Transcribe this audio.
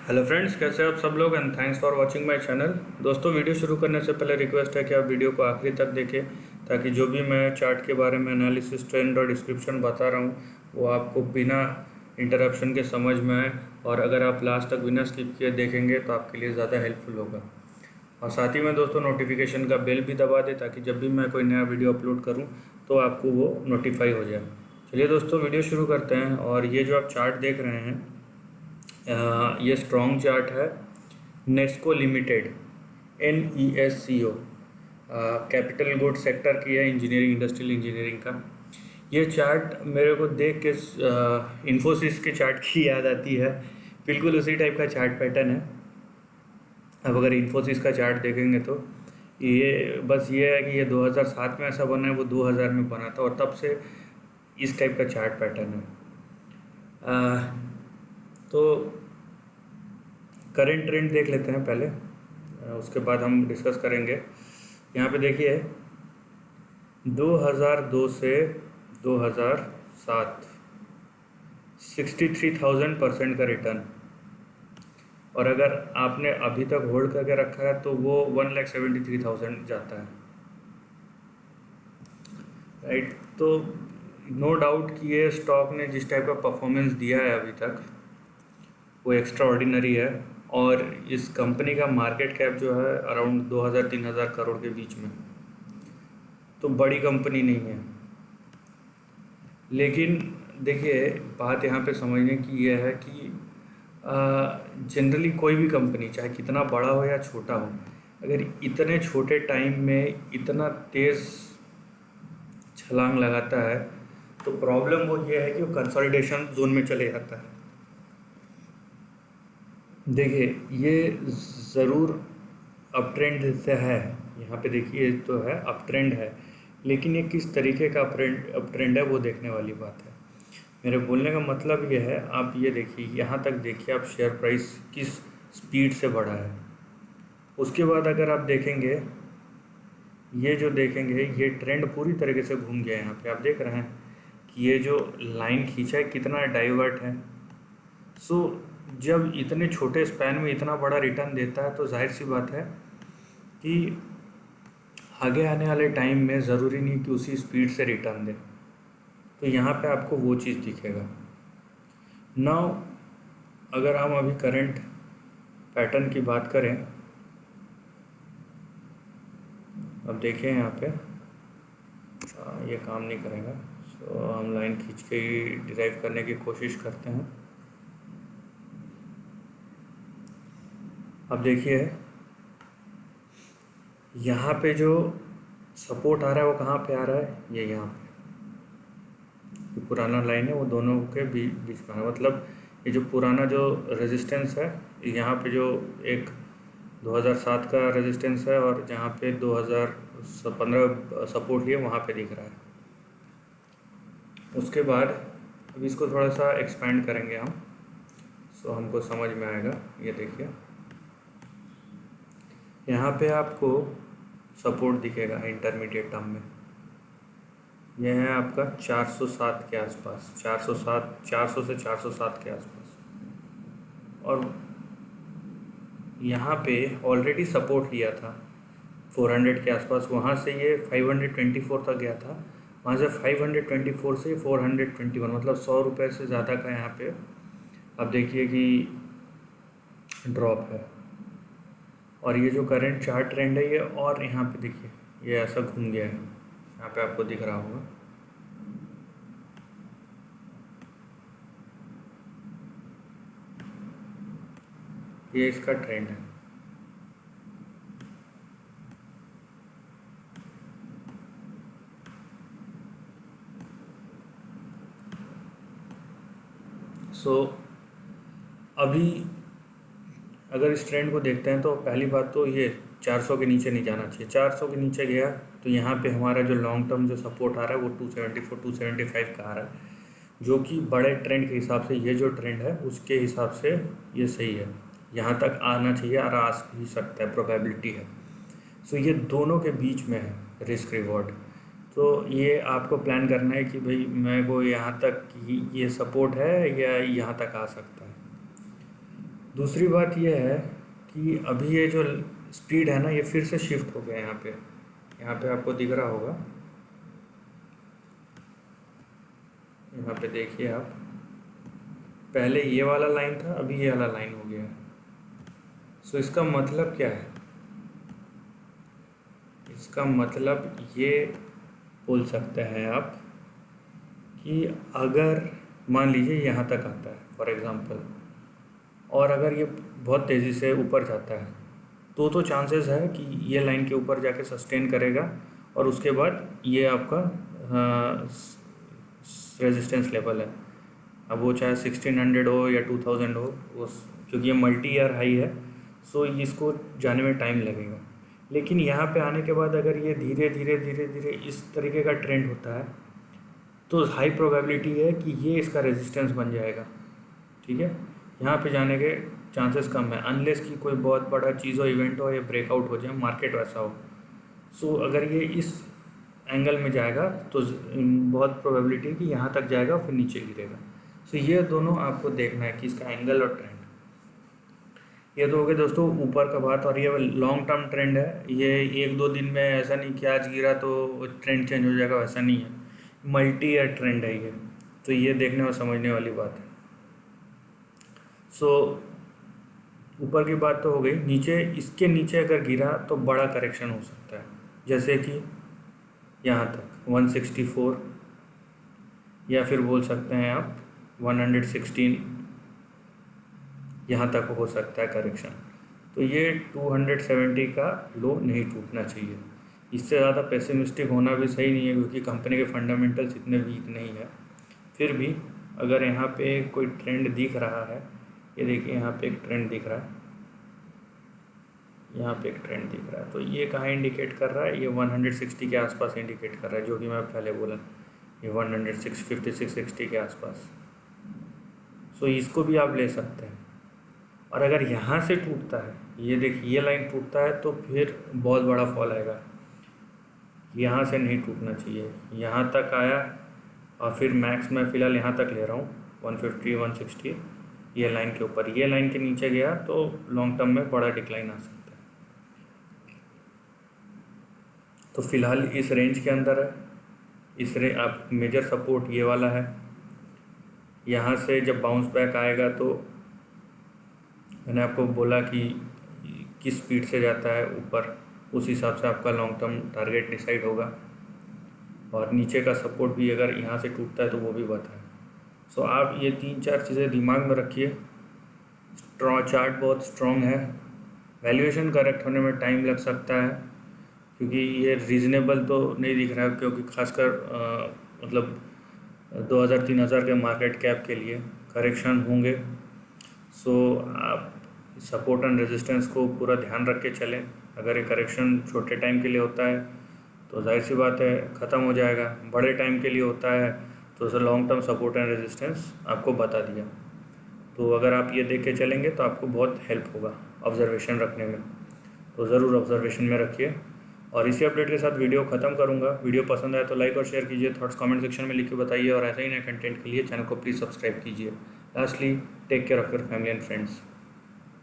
Hello friends, कैसे हैं आप सब लोग and thanks for watching my channel. दोस्तों, वीडियो शुरू करने से पहले रिक्वेस्ट है कि आप वीडियो को आखिरी तक देखें ताकि जो भी मैं चार्ट के बारे में एनालिसिस, ट्रेंड और डिस्क्रिप्शन बता रहा हूँ वो आपको बिना इंटरप्शन के समझ में आए। और अगर आप लास्ट तक बिना स्किप किए देखेंगे तो आपके लिए ज़्यादा हेल्पफुल होगा। और साथ ही में दोस्तों नोटिफिकेशन का बेल भी दबा दें ताकि जब भी मैं कोई नया वीडियो अपलोड करूँ तो आपको वो नोटिफाई हो जाए। चलिए दोस्तों, वीडियो शुरू करते हैं। और ये जो आप चार्ट देख रहे हैं, ये स्ट्रॉन्ग चार्ट है Nesco limited, NESCO, capital good sector की है, इंजीनियरिंग, इंडस्ट्रियल इंजीनियरिंग का। ये चार्ट मेरे को देख के इन्फोसिस के चार्ट की याद आती है। बिल्कुल उसी टाइप का चार्ट पैटर्न है। अब अगर इन्फोसिस का चार्ट देखेंगे तो ये है कि ये 2007 में ऐसा बना है, वो 2000 में बना था और तब से इस टाइप का चार्ट पैटर्न है। तो करेंट ट्रेंड देख लेते हैं पहले, उसके बाद हम डिस्कस करेंगे। यहाँ पे देखिए 2002 से 2007 63,000% का रिटर्न। और अगर आपने अभी तक होल्ड करके रखा है तो वो 1,73,000 जाता है, राइट। तो नो डाउट कि ये स्टॉक ने जिस टाइप का परफॉर्मेंस दिया है अभी तक वो एक्स्ट्रा ऑर्डिनरी है। और इस कंपनी का मार्केट कैप जो है अराउंड 2,000-3,000 करोड़ के बीच में, तो बड़ी कंपनी नहीं है। लेकिन देखिए, बात यहाँ पे समझने की ये है कि जनरली कोई भी कंपनी चाहे कितना बड़ा हो या छोटा हो, अगर इतने छोटे टाइम में इतना तेज़ छलांग लगाता है तो प्रॉब्लम वो ये है कि वो कंसोलिडेशन जोन में चले जाता है। देखिए, ये ज़रूर अप ट्रेंड से है, यहाँ पे देखिए तो है अप ट्रेंड है, लेकिन ये किस तरीके का अप ट्रेंड है वो देखने वाली बात है। मेरे बोलने का मतलब ये है, आप ये देखिए, यहाँ तक देखिए आप शेयर प्राइस किस स्पीड से बढ़ा है। उसके बाद अगर आप देखेंगे, ये जो देखेंगे ये ट्रेंड पूरी तरीके से घूम गया। यहाँ पे आप देख रहे हैं कि ये जो लाइन खींचा है कितना डाइवर्ट है। सो जब इतने छोटे स्पैन में इतना बड़ा रिटर्न देता है तो जाहिर सी बात है कि आगे आने वाले टाइम में ज़रूरी नहीं कि उसी स्पीड से रिटर्न दे। तो यहाँ पे आपको वो चीज़ दिखेगा। नाउ अगर हम अभी करंट पैटर्न की बात करें, अब देखिए यहाँ पे ये काम नहीं करेगा। सो हम लाइन खींच के ही डिराइव करने की कोशिश करते हैं। अब देखिए यहाँ पे जो सपोर्ट आ रहा है वो कहाँ पे आ रहा है, ये यहाँ पे पुराना लाइन है वो दोनों के बीच में है। मतलब ये जो पुराना जो रेजिस्टेंस है, यहाँ पे जो एक 2007 का रेजिस्टेंस है और जहाँ पे 2015 सपोर्ट लिया वहाँ पे दिख रहा है। उसके बाद अब इसको थोड़ा सा एक्सपेंड करेंगे हम, सो हमको समझ में आएगा। ये देखिए यहाँ पे आपको सपोर्ट दिखेगा इंटरमीडिएट टर्म में, यह है आपका 407 के आसपास, 400 से 407 के आसपास। और यहाँ पे ऑलरेडी सपोर्ट लिया था 400 के आसपास, वहाँ से ये 524 तक गया था। वहाँ से 524 से 421, मतलब 100 रुपये से ज़्यादा का यहाँ पे अब देखिए कि ड्रॉप है। और ये जो करंट चार्ट ट्रेंड है ये, और यहाँ पे देखिए ये ऐसा घूम गया है, यहाँ पे आपको दिख रहा होगा। ये इसका ट्रेंड है। सो अभी अगर इस ट्रेंड को देखते हैं तो पहली बात तो ये 400 के नीचे नहीं जाना चाहिए। 400 के नीचे गया तो यहाँ पे हमारा जो लॉन्ग टर्म जो सपोर्ट आ रहा है वो 274 275 का आ रहा है, जो कि बड़े ट्रेंड के हिसाब से ये जो ट्रेंड है उसके हिसाब से ये सही है। यहाँ तक आना चाहिए और आ भी सकता है, प्रोबेबिलिटी है। सो ये दोनों के बीच में है रिस्क रिवॉर्ड। तो ये आपको प्लान करना है कि भाई मेरे को यहाँ तक ये सपोर्ट है या यहाँ तक आ सकता है। दूसरी बात यह है कि अभी ये जो स्पीड है ना, ये फिर से शिफ्ट हो गया है। यहाँ पे आपको दिख रहा होगा, यहाँ पे देखिए आप, पहले ये वाला लाइन था, अभी ये वाला लाइन हो गया है। सो इसका मतलब क्या है? इसका मतलब ये बोल सकते हैं आप कि अगर मान लीजिए यहाँ तक आता है फॉर एग्ज़ाम्पल, और अगर ये बहुत तेज़ी से ऊपर जाता है तो चांसेस है कि ये लाइन के ऊपर जाके सस्टेन करेगा और उसके बाद ये आपका रेजिस्टेंस लेवल है। अब वो चाहे 1600 हो या 2000 हो, वो क्योंकि ये मल्टी ईयर हाई है, सो इसको जाने में टाइम लगेगा। लेकिन यहाँ पे आने के बाद अगर ये धीरे धीरे इस तरीके का ट्रेंड होता है तो हाई प्रोबेबिलिटी है कि ये इसका रेजिस्टेंस बन जाएगा। ठीक है, यहाँ पे जाने के चांसेस कम है, अनलेस कि कोई बहुत बड़ा चीज़ हो, इवेंट हो या ब्रेकआउट हो जाए, मार्केट वैसा हो। सो अगर ये इस एंगल में जाएगा तो बहुत प्रोबेबिलिटी है कि यहाँ तक जाएगा फिर नीचे गिरेगा। सो ये दोनों आपको देखना है कि इसका एंगल और ट्रेंड। ये तो हो गया दोस्तों ऊपर का बात, और ये लॉन्ग टर्म ट्रेंड है। ये 1-2 दिन में ऐसा नहीं कि आज गिरा तो ट्रेंड चेंज हो जाएगा, वैसा नहीं है, मल्टी ईयर ट्रेंड है ये। तो ये देखने और समझने वाली बात है। सो ऊपर की बात तो हो गई, नीचे, इसके नीचे अगर गिरा तो बड़ा करेक्शन हो सकता है, जैसे कि यहाँ तक 164, या फिर बोल सकते हैं आप 116, यहाँ तक हो सकता है करेक्शन। तो ये 270 का लो नहीं टूटना चाहिए। इससे ज़्यादा पेसिमिस्टिक होना भी सही नहीं है, क्योंकि कंपनी के फंडामेंटल्स इतने वीक नहीं है। फिर भी अगर यहाँ पे कोई ट्रेंड दिख रहा है, ये देखिए यहाँ पे एक ट्रेंड दिख रहा है, यहाँ पे एक ट्रेंड दिख रहा है, तो ये कहाँ इंडिकेट कर रहा है? ये 160 के आसपास इंडिकेट कर रहा है, जो कि मैं पहले बोला, ये 156-60 के आसपास। सो इसको भी आप ले सकते हैं। और अगर यहाँ से टूटता है, ये देखिए ये लाइन टूटता है, तो फिर बहुत बड़ा फॉल आएगा। यहाँ से नहीं टूटना चाहिए, यहाँ तक आया और फिर मैक्स मैं फ़िलहाल यहाँ तक ले रहा हूँ 150-160, ये लाइन के ऊपर, ये लाइन के नीचे गया तो लॉन्ग टर्म में बड़ा डिक्लाइन आ सकता है। तो फिलहाल इस रेंज के अंदर है। आप मेजर सपोर्ट ये वाला है। यहाँ से जब बाउंस बैक आएगा तो मैंने आपको बोला कि किस स्पीड से जाता है ऊपर, उस हिसाब से आपका लॉन्ग टर्म टारगेट डिसाइड होगा। और नीचे का सपोर्ट भी अगर यहाँ से टूटता है तो वो भी बताए। सो आप ये 3-4 चीज़ें दिमाग में रखिए। चार्ट बहुत स्ट्रॉन्ग है, वैल्यूएशन करेक्ट होने में टाइम लग सकता है, क्योंकि ये रीज़नेबल तो नहीं दिख रहा है, क्योंकि खासकर मतलब 2000-3000 के मार्केट कैप के लिए करेक्शन होंगे। सो आप सपोर्ट एंड रेजिस्टेंस को पूरा ध्यान रख के चलें। अगर ये करेक्शन छोटे टाइम के लिए होता है तो जाहिर सी बात है ख़त्म हो जाएगा, बड़े टाइम के लिए होता है तो उसे long term support and resistance आपको बता दिया। तो अगर आप ये देख के चलेंगे तो आपको बहुत हेल्प होगा ऑब्जर्वेशन रखने में। तो ज़रूर ऑब्जर्वेशन में रखिए। और इसी अपडेट के साथ वीडियो ख़त्म करूँगा। वीडियो पसंद आए तो लाइक और शेयर कीजिए, थॉट्स कमेंट सेक्शन में लिख के बताइए, और ऐसे ही नए कंटेंट के लिए चैनल को प्लीज़ सब्सक्राइब कीजिए। Lastly, take care of your family and friends.